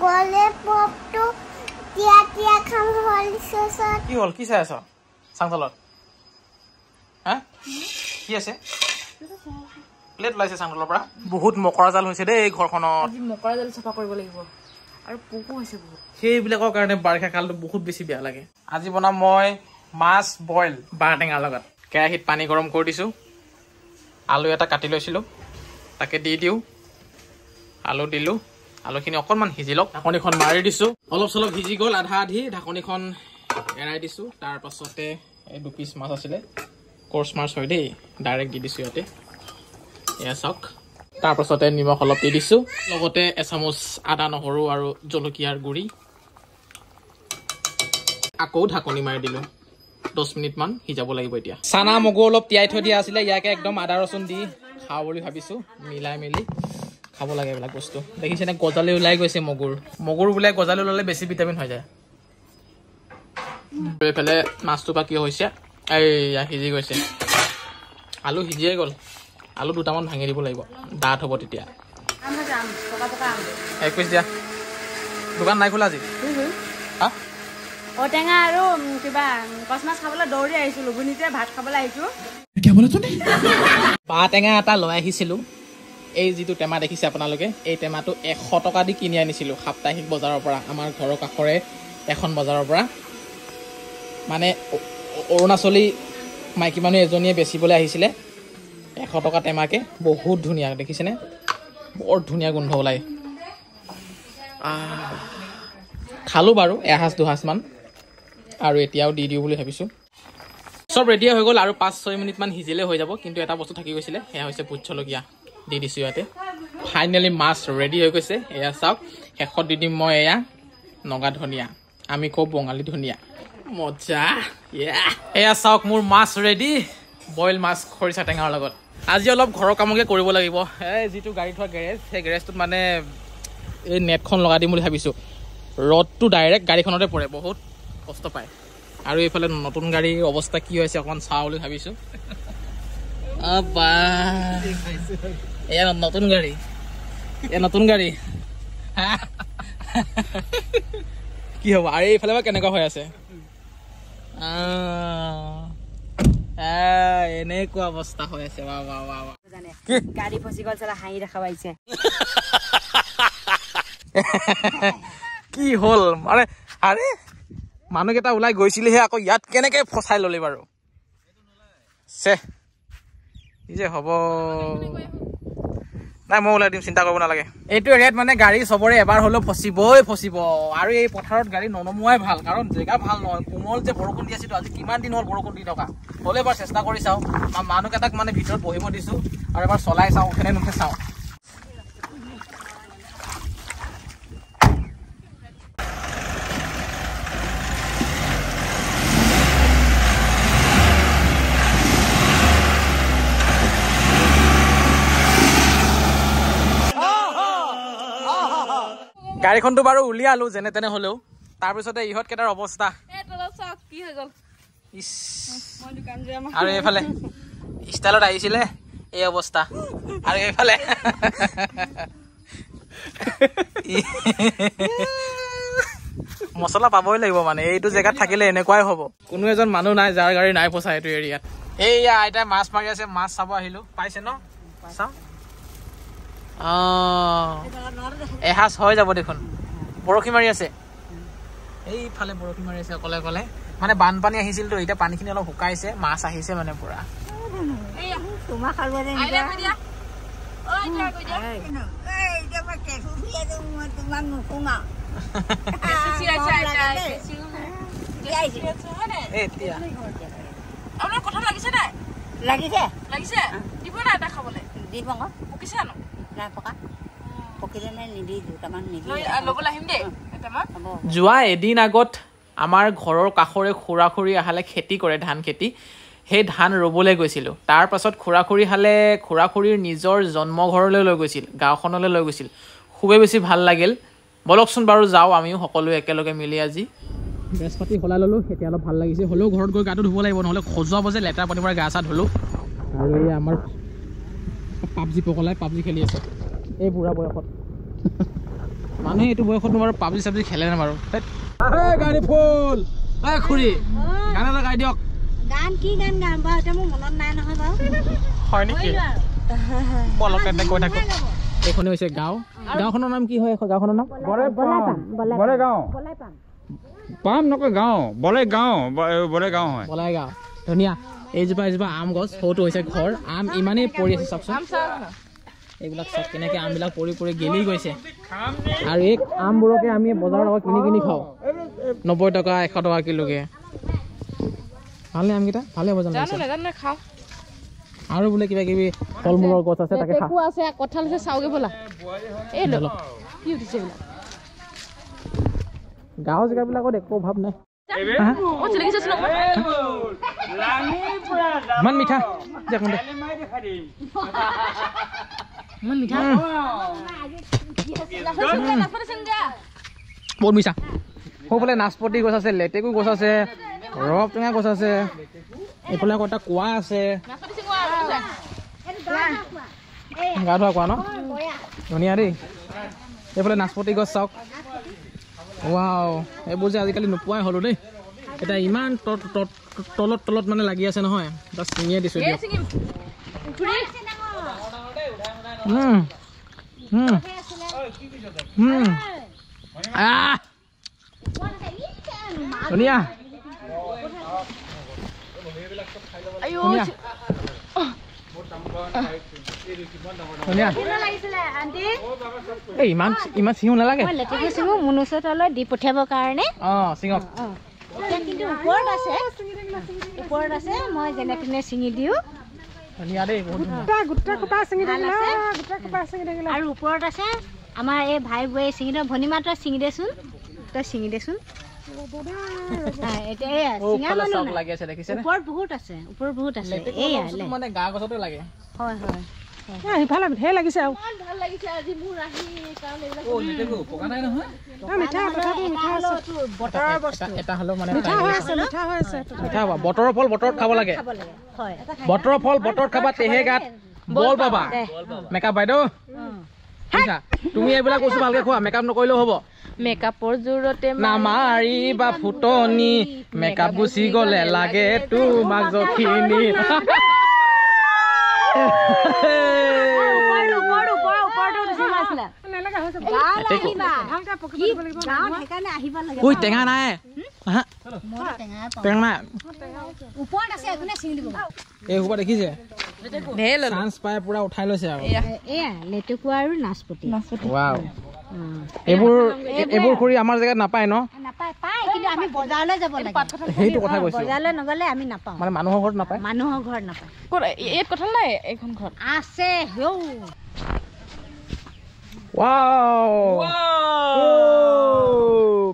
গলে পপটো তিয়া তিয়া খাম হল সসত কি হল কি চাই আছ চাংতলত হা কি আছে প্লেট লাইছে চাংতলৰ পৰা বহুত মকৰা জাল হৈছে দেই এই ঘৰখনত আজি মকৰা জাল চাফা কৰিব লাগিব আৰু পোকো হৈছে বহুত সেইবিলাকৰ কাৰণে বাৰিষা কালটো বহুত বেছি বেয়া লাগে আজি বনাম মই মাছ বইল বাঁহটেঙাৰ লগত কেৰাহীত পানী গৰম কৰি দিছোঁ আলু এটা কাটি লৈছিলোঁ তাকে দি দিওঁ আলু দিলোঁ আলুখিনি অকণমান সিজি লওক ঢাকনিখন মাৰি দিছোঁ অলপ চলপ সিজি গ'ল আধা আধি ঢাকনিখন এৰাই দিছোঁ তাৰ পাছতে এই 2 পিচ মাছ আছিলে কোৰ্চ মাছ হয় দেই ডাইৰেক্ট দি দিছোঁ ইয়াতে এয়া চাওক তাৰ পাছতে নিমখ অলপ দি দিছোঁ লগতে এচামুচ আদা নহৰু আৰু জলকীয়াৰ গুড়ি আকৌ ঢাকনি মাৰি দিলোঁ 10 মিনিটমান সিজাব লাগিব এতিয়া চানা মগু অলপ তিয়াই থৈ দিয়া আছিলে ইয়াকে একদম আদা ৰচুন দি খাওঁ বুলি ভাবিছোঁ মিলাই মেলি খাব লাগে এইবিলাক বস্তু দেখিছেনে গজালি ওলাই গৈছে মগুৰ বোলে গজালি ওলালে বেছি ভিটামিন হৈ যায় এইফালে মাছটো বা কি হৈছে এইয়া সিজি গৈছে আলু সিজিয়ে গ'ল আলু দুটামান ভাঙি দিব লাগিব ডাঠ হ'ব তেতিয়া এক পিচ দিয়া দোকান নাই খোলা আজি হা ঔটেঙা আৰু কিবা কচ মাছ খাবলৈ দৌৰি আহিছোঁ লুগুনিতে ভাত খাবলৈ আহিছোঁ বাঁহ টেঙা এটা লৈ আহিছিলোঁ এই যিটো টেমা দেখিছে আপোনালোকে এই টেমাটো 100 টকা দি কিনি আনিছিলোঁ সাপ্তাহিক বজাৰৰ পৰা আমাৰ ঘৰৰ কাষৰে এখন বজাৰৰ পৰা মানে অৰুণাচলী মাইকী মানুহ এজনীয়ে বেচিবলৈ আহিছিলে 100 টকা টেমাকে বহুত ধুনীয়া দেখিছেনে বৰ ধুনীয়া গোন্ধ ওলায় খালোঁ বাৰু এসাঁজ দুসাঁজমান আৰু এতিয়াও দি দিওঁ বুলি ভাবিছোঁ চব ৰেডি হৈ গ'ল আৰু 5-6 মিনিটমান সিজিলে হৈ যাব কিন্তু এটা বস্তু থাকি গৈছিলে সেয়া হৈছে ভোট জলকীয়া দি দিছোঁ ইয়াতে ফাইনেলি মাছ ৰেডি হৈ গৈছে এয়া চাওক শেষত দি দিম মই এয়া নগা ধনিয়া আমি কওঁ বঙালী ধনিয়া মজা এয়া চাওক মোৰ মাছ ৰেডি বইল মাছ খৰিচা টেঙাৰ লগত আজি অলপ ঘৰৰ কামকে কৰিব লাগিব এই যিটো গাড়ী থোৱা গেৰেজ সেই গেৰেজটোত মানে এই নেটখন লগাই দিম বুলি ভাবিছোঁ ৰ'দটো ডাইৰেক্ট গাড়ীখনতে পৰে বহুত কষ্ট পায় আৰু এইফালে নতুন গাড়ীৰ অৱস্থা কি হৈছে অকণমান চাওঁ বুলি ভাবিছোঁ এয়া নতুন গাড়ী কি হ'ব আৰু এইফালে বা কেনেকুৱা হৈ আছে এনেকুৱা অৱস্থা হৈ আছে গাড়ী ফচি গ'ল চালা হাঁহি দেখা পাইছে কি হ'ল মানে আৰে মানুহকেইটা ওলাই গৈছিলেহে আকৌ ইয়াত কেনেকে ফচাই ল'লে বাৰু চে কি যে হ'ব নাই মই ওলাই দিম চিন্তা কৰিব নালাগে এইটো এৰিয়াত মানে গাড়ী চবৰে এবাৰ হ'লেও ফচিব আৰু এই পথাৰত গাড়ী ননমোৱাই ভাল কাৰণ জেগা ভাল নহয় কোমল যে বৰষুণ দি আছিলো আজি কিমান দিন হ'ল বৰষুণ দি থকা হ'লে এবাৰ চেষ্টা কৰি চাওঁ মানুহকেইটাক মানে ভিতৰত বহিব দিছোঁ আৰু এবাৰ চলাই চাওঁ উঠেনে নুঠে চাওঁ গাড়ীখনটো বাৰু উলিয়ালো যেনে তেনে হ'লেও তাৰপিছতে ইহঁত কেইটাৰ অৱস্থা আৰু এইফালে ষ্টাইলত আহিছিলে এই অৱস্থা আৰু এইফালে মছলা পাবই লাগিব মানে এইটো জেগাত থাকিলে এনেকুৱাই হ'ব কোনো এজন মানুহ নাই যাৰ গাড়ী নাই ফচা এইটো এৰিয়াত এইয়া আইতাই মাছ মাৰি আছে মাছ চাব আহিলো পাইছে ন চাওঁ এসাঁজ হৈ যাব দেখোন বৰশী মাৰি আছে এইফালে বৰশী মাৰি আছে অকলে অকলে মানে বানপানী আহিছিলতো এতিয়া পানীখিনি অলপ শুকাইছে মাছ আহিছে মানে পুৰা যোৱা এদিন আগত আমাৰ ঘৰৰ কাষৰে খুৰা খুৰী আহালে খেতি কৰে ধান খেতি সেই ধান ৰুবলৈ গৈছিলোঁ তাৰ পাছত খুৰা খুৰীৰ নিজৰ জন্মঘৰলৈ লৈ গৈছিল গাঁওখনলৈ লৈ গৈছিল খুবেই বেছি ভাল লাগিল বলকচোন বাৰু যাওঁ আমিও সকলোৱে একেলগে মিলি আজি ড্ৰেছ পাতি সলাই ল'লোঁ এতিয়া অলপ ভাল লাগিছে হ'লেও ঘৰত গৈ গাটো ধুব লাগিব নহ'লে খজুৱাব যে লেতেৰা পানীৰ পৰা গা চা ধুলোঁ আৰু এই আমাৰ পাবজি পকলাই পাবজি খেলি আছে এই বুঢ়া বয়সত মানুহে এইটো বয়সত তোমাৰ পাবজি চাবজি খেলে না বাৰু গাড়ী ফুল খুৰী গান এটা গাই দিয়ক গান কি গান গাম বাৰু এতিয়া মোৰ মনত নাই নহয় বাৰু হয় নেকি বলকে কৈ থাকো এইখনে হৈছে গাঁও গাঁওখনৰ নাম কি হয় গাঁওখনৰ নাম বলে গাঁও পাম নকয় গাঁও বলে গাঁও হয় বলাই গাঁও ধুনীয়া এইজোপা আম গছ সৰুটো হৈছে ঘৰ আম ইমানেই পৰি আছে চাওকচোন এইবিলাক চব কেনেকৈ আমবিলাক পৰি পৰি গেলি গৈছে আৰু এই আমবোৰকে আমি বজাৰত লগত কিনি খাওঁ 90 টকা 100 টকা কিলোকে ভালনে আমকেইটা ভালে হ'ব জানো খাওঁ আৰু বোলে কিবা কিবি ফল মূলৰ গছ আছে তাকে খা আছে কঁঠাল আছে চাওগে ব'লা এই ল কি উঠিছে গাঁৱৰ জেগাবিলাকত একো অভাৱ নাই ইমান মিঠা বহুত মিঠা সৌফালে নাচপতি গছ আছে লেটেকু গছ আছে ৰবাব টেঙা গছ আছে এইফালে আকৌ এটা কুঁৱা আছে গা ধোৱা কুঁৱা ন ধুনীয়া দেই এইফালে নাচপতি গছ চাওক ৱাও এইবোৰ যে আজিকালি নোপোৱাই হ'লো দেই এতিয়া ইমান তলত মানে লাগি আছে নহয় এটা ছিঙিয়ে দিছোঁ দিয়ক ধুনীয়া ইমান চিঙো নালাগে লেটেকু চিঙো মুনুচৰ তলত দি পঠিয়াবৰ কাৰণে চিঙক কিন্তু ওপৰত আছে মই যেনে তেনে চিঙি দিওঁ ধুনীয়া দেই আৰু ওপৰত আছে আমাৰ এই ভাই বোৱাৰী চিঙি দিওঁ ভনীমা তই চিঙি দেচোন ওপৰত বহুত আছে মানে গা গছতো লাগে হয় সিফালে ঢেৰ লাগিছে আৰু এটা হ'লেও মানে বতৰৰ ফল বতৰত খাব লাগে বতৰৰ ফল বতৰত খাবা তেহে গাত বল পাবা মেকআপ বাইদেউ তুমি এইবিলাক বস্তু ভালকে খোৱা মেকআপ নকৰিলেও হ'ব মেকআপৰ জোৰতে নামাৰিবা ফুটনি মেকআপ গুচি গ'লে লাগে তোমাক জখিনি টেঙা নাই এইসোপা দেখিছে চান্স পাই পুৰা উঠাই লৈছে আৰু লেটেকু আৰু নাচপতি এইবোৰ কৰি আমাৰ জেগাত নাপায় ন কিন্তু আমি বজাৰলৈ যাব লাগে সেইটো কথা কৈছো বজাৰলৈ নগলে আমি নাপাওঁ মানে মানুহৰ ঘৰত নাপায় ইয়াত কঁঠাল নাই এইখন ঘৰত আছে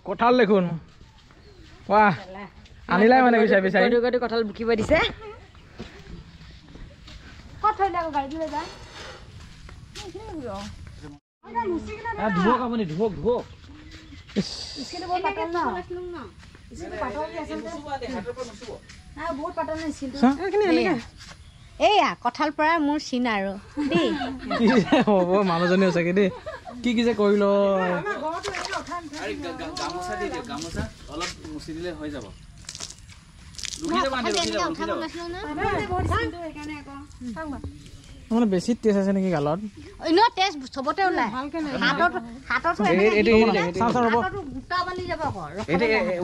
কঁঠাল দেখোন ৱাহ আনিলাই মানে বিচাৰি কঁঠাল বুকিব দিছে এয়া কঁঠাল পৰা মোৰ চিন আৰু দেই হ'ব মানুহজনী সঁচাকে দেই কি যে কৰিল মানে বেছি টেষ্ট আছে নেকি গালত চবতে ওলাই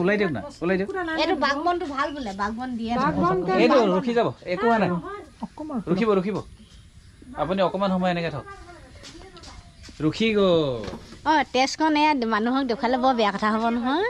ওলাই দিয়ক না ওলাই দিয়ক এইটো বাগবনটো ভাল বোলে বাগবন দিয়ে এইটো ৰখি যাব একো হোৱা নাই ৰখিব আপুনি অকমান সময় এনেকে থক ৰখি গ'ল টেষ্টখন মানুহক দেখুৱালে বৰ বেয়া কথা হ'ব নহয়